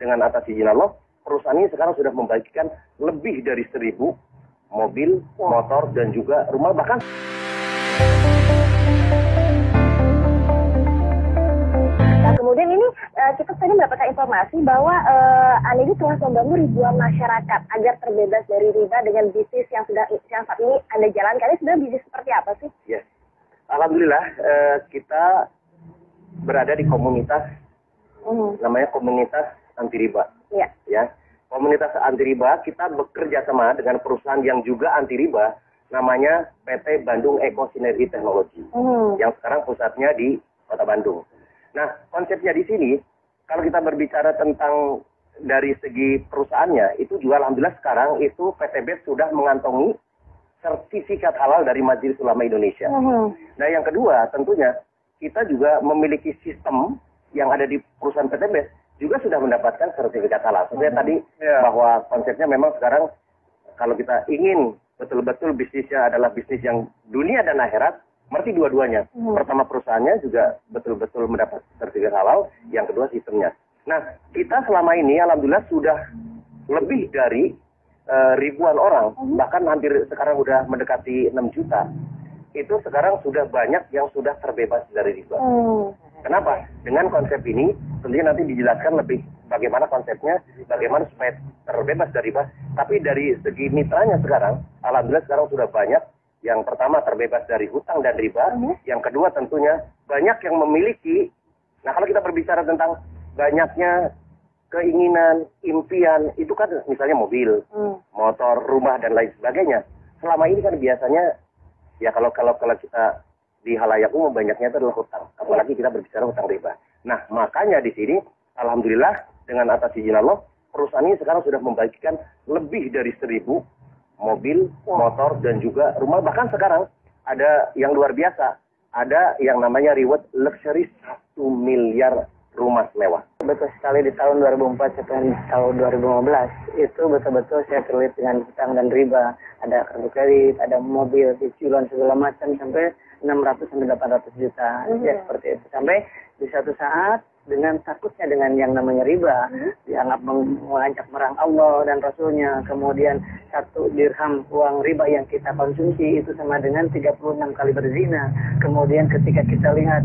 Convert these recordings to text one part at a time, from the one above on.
dengan atas izin Allah, perusahaan ini sekarang sudah membagikan lebih dari 1.000 mobil, motor, dan juga rumah, bahkan kemudian ini kita tadi mendapatkan informasi bahwa Anda ini telah membangun ribuan masyarakat agar terbebas dari riba dengan bisnis yang saat ini Anda jalankan. Ini sebenarnya bisnis seperti apa sih? Yes. Alhamdulillah kita berada di komunitas namanya komunitas anti riba. Iya. Ya. Komunitas anti riba, kita bekerja sama dengan perusahaan yang juga anti riba, namanya PT Bandung Eko Sinergi Teknologi, yang sekarang pusatnya di Kota Bandung. Nah, konsepnya di sini, kalau kita berbicara tentang dari segi perusahaannya, itu juga alhamdulillah sekarang itu PT BES sudah mengantongi sertifikat halal dari Majelis Ulama Indonesia. Nah, yang kedua tentunya kita juga memiliki sistem yang ada di perusahaan PT BES juga sudah mendapatkan sertifikat halal. Sebenarnya tadi bahwa konsepnya memang sekarang kalau kita ingin betul-betul bisnisnya adalah bisnis yang dunia dan akhirat, berarti dua-duanya. Pertama perusahaannya juga betul-betul mendapat sertifikat halal, yang kedua sistemnya. Nah, kita selama ini alhamdulillah sudah lebih dari ribuan orang, bahkan hampir sekarang udah mendekati 6 juta. Itu sekarang sudah banyak yang sudah terbebas dari riba. Kenapa? Dengan konsep ini, tentunya nanti dijelaskan lebih bagaimana konsepnya, bagaimana supaya terbebas dari riba. Tapi dari segi mitranya sekarang, alhamdulillah sekarang sudah banyak. Yang pertama terbebas dari hutang dan riba. Yang kedua tentunya banyak yang memiliki. Nah, kalau kita berbicara tentang banyaknya keinginan, impian, itu kan misalnya mobil, motor, rumah, dan lain sebagainya. Selama ini kan biasanya, ya kalau kita di halayak umum banyaknya itu adalah hutang. Apalagi kita berbicara hutang riba. Nah, makanya di sini, alhamdulillah, dengan atas izin Allah, perusahaan ini sekarang sudah membagikan lebih dari 1.000 mobil, motor, dan juga rumah. Bahkan sekarang ada yang luar biasa. Ada yang namanya reward luxury 1 miliar rumah mewah. Betul sekali, di tahun 2004 sampai tahun 2015 itu betul-betul saya terlibat dengan hutang dan riba. Ada kartu kredit, ada mobil, cicilan segala macam sampai 600 sampai 800 juta. Ya seperti itu. Sampai di satu saat dengan takutnya dengan yang namanya riba, dianggap mengajak merang Allah dan Rasulnya, kemudian 1 dirham uang riba yang kita konsumsi itu sama dengan 36 kali berzina. Kemudian ketika kita lihat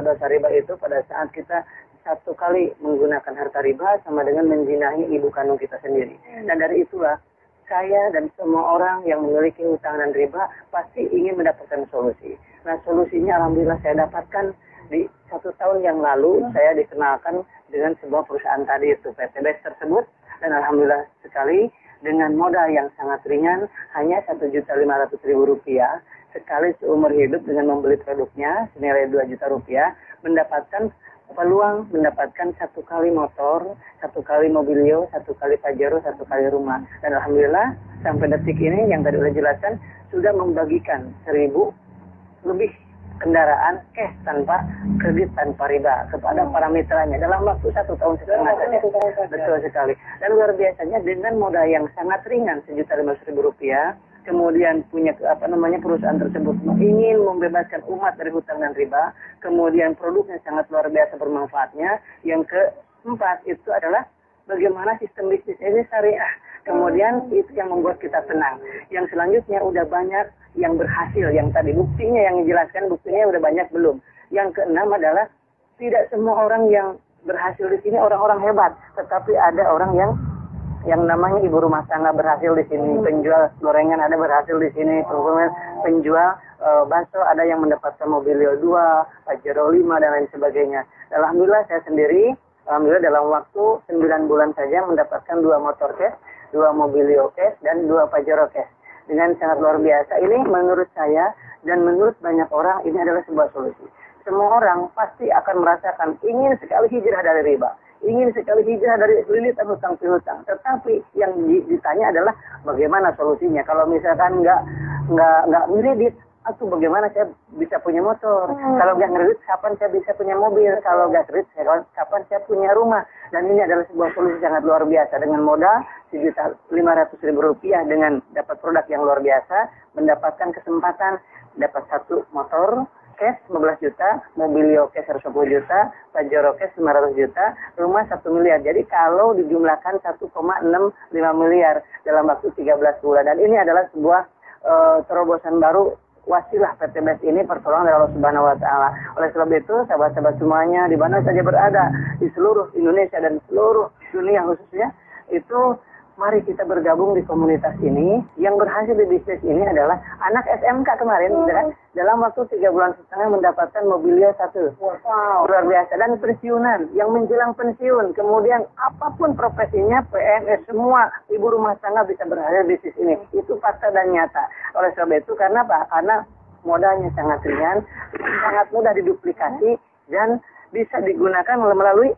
dosa riba itu pada saat kita 1 kali menggunakan harta riba sama dengan menzinahi ibu kandung kita sendiri. Dan dari itulah saya dan semua orang yang memiliki hutang dan riba pasti ingin mendapatkan solusi. Nah, solusinya alhamdulillah saya dapatkan di 1 tahun yang lalu. Saya dikenalkan dengan sebuah perusahaan tadi itu PT BES tersebut, dan alhamdulillah sekali dengan modal yang sangat ringan, hanya Rp1.500.000 sekali seumur hidup dengan membeli produknya senilai Rp2 juta, mendapatkan peluang mendapatkan 1 kali motor, 1 kali mobilio, 1 kali pajero, 1 kali rumah. Dan alhamdulillah sampai detik ini yang tadi sudah jelaskan sudah membagikan 1.000 lebih kendaraan cash tanpa kredit tanpa riba kepada para mitranya dalam waktu 1 tahun setengah saja. Betul sekali. Dan luar biasanya dengan modal yang sangat ringan Rp1.500.000, kemudian punya perusahaan tersebut ingin membebaskan umat dari hutang dan riba, kemudian produknya sangat luar biasa bermanfaatnya. Yang keempat itu adalah bagaimana sistem bisnis ini syariah. Kemudian itu yang membuat kita tenang. Yang selanjutnya udah banyak yang berhasil, yang tadi buktinya yang dijelaskan, buktinya udah banyak belum. Yang keenam adalah tidak semua orang yang berhasil di sini orang-orang hebat, tetapi ada orang yang namanya ibu rumah tangga berhasil di sini, penjual gorengan ada berhasil di sini, penjual bakso ada yang mendapatkan mobilio 2, pajero 5 dan lain sebagainya. Alhamdulillah saya sendiri, alhamdulillah dalam waktu 9 bulan saja mendapatkan 2 motor cash, 2 mobilio cash, dan 2 pajero cash. Dengan sangat luar biasa. Ini menurut saya dan menurut banyak orang ini adalah sebuah solusi. Semua orang pasti akan merasakan ingin sekali hijrah dari riba, ingin sekali hijrah dari lilitan hutang piutang. Tetapi yang ditanya adalah bagaimana solusinya. Kalau misalkan nggak kredit, atau bagaimana saya bisa punya motor? Kalau nggak kredit, kapan saya bisa punya mobil? Kalau nggak kredit, kapan saya punya rumah? Dan ini adalah sebuah solusi sangat luar biasa. Dengan modal Rp1.500.000 dengan dapat produk yang luar biasa, mendapatkan kesempatan dapat 1 motor, cash 15 juta, Mobilio cash 110 juta, Pajero cash 500 juta, rumah 1 miliar. Jadi kalau dijumlahkan 1,65 miliar dalam waktu 13 bulan. Dan ini adalah sebuah terobosan baru wasilah PT BES ini pertolongan dari Allah Subhanahu wa taala. Oleh sebab itu, sahabat-sahabat semuanya di mana saja berada di seluruh Indonesia dan seluruh dunia khususnya, itu mari kita bergabung di komunitas ini. Yang berhasil di bisnis ini adalah anak SMK kemarin, dalam waktu 3 bulan setengah mendapatkan Mobilio 1. Wow. Luar biasa. Dan pensiunan, yang menjelang pensiun, kemudian apapun profesinya, PNS, semua ibu rumah tangga bisa berhasil di bisnis ini. Itu fakta dan nyata. Oleh sebab itu, karena apa? Karena modalnya sangat ringan, sangat mudah diduplikasi, dan bisa digunakan melalui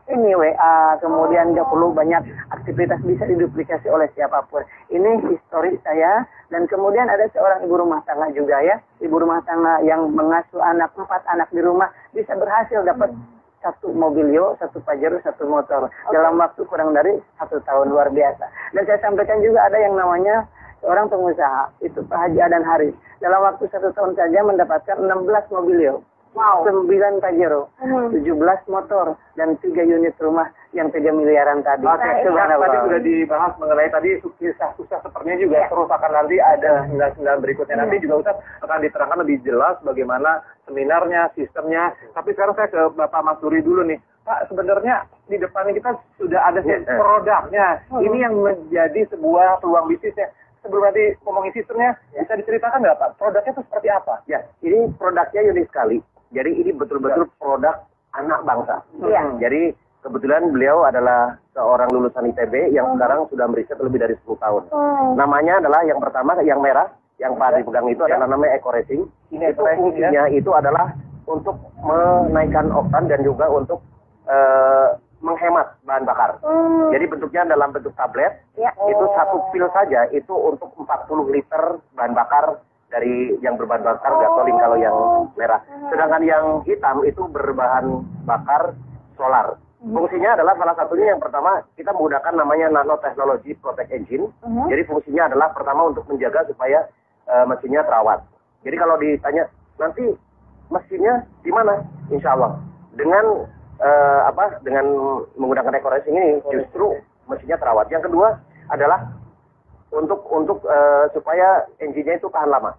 ini WA, kemudian nggak perlu banyak aktivitas, bisa diduplikasi oleh siapapun. Ini histori saya. Dan kemudian ada seorang ibu rumah tangga juga ya, ibu rumah tangga yang mengasuh 4 anak di rumah, bisa berhasil dapat 1 Mobilio, 1 Pajero, 1 motor dalam waktu kurang dari 1 tahun. Luar biasa. Dan saya sampaikan juga ada yang namanya seorang pengusaha, itu Pak Haji Adan Haris, dalam waktu 1 tahun saja mendapatkan 16 Mobilio. Wow. 9 Pajero, 17 motor, dan 3 unit rumah yang 3 miliaran tadi. Oke, tadi sudah dibahas mengenai tadi susah sepertinya juga terus akan nanti ada sembilan berikutnya. Nanti juga Ustaz akan diterangkan lebih jelas bagaimana seminarnya, sistemnya. Tapi sekarang saya ke Bapak Mas Duri dulu nih. Pak, sebenarnya di depan kita sudah ada produknya. Ini yang menjadi sebuah peluang bisnisnya. Sebelum nanti ngomongin sistemnya, bisa diceritakan nggak Pak? Produknya itu seperti apa? Ya, ini produknya unik sekali. Jadi ini betul-betul produk anak bangsa. Jadi kebetulan beliau adalah seorang lulusan ITB yang sekarang sudah meriset lebih dari 10 tahun. Namanya adalah yang pertama, yang merah, yang Pak dipegang itu adalah namanya Eco Racing. Itu fungsinya itu adalah untuk menaikkan oktan dan juga untuk menghemat bahan bakar. Jadi bentuknya dalam bentuk tablet. Itu 1 pil saja itu untuk 40 liter bahan bakar dari yang berbahan bakar gasolin kalau yang merah. Sedangkan yang hitam itu berbahan bakar solar. Fungsinya adalah salah satunya yang pertama kita menggunakan namanya nanotechnology protect engine. Jadi fungsinya adalah pertama untuk menjaga supaya mesinnya terawat. Jadi kalau ditanya nanti mesinnya di mana? Insya Allah dengan dengan menggunakan Eco Racing ini justru mesinnya terawat. Yang kedua adalah untuk supaya engine-nya itu tahan lama.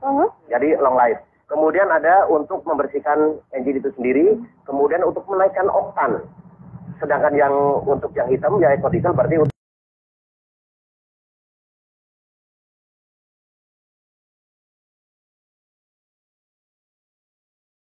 Jadi long life. Kemudian ada untuk membersihkan engine itu sendiri, kemudian untuk menaikkan oktan. Sedangkan yang untuk yang hitam ya eco diesel berarti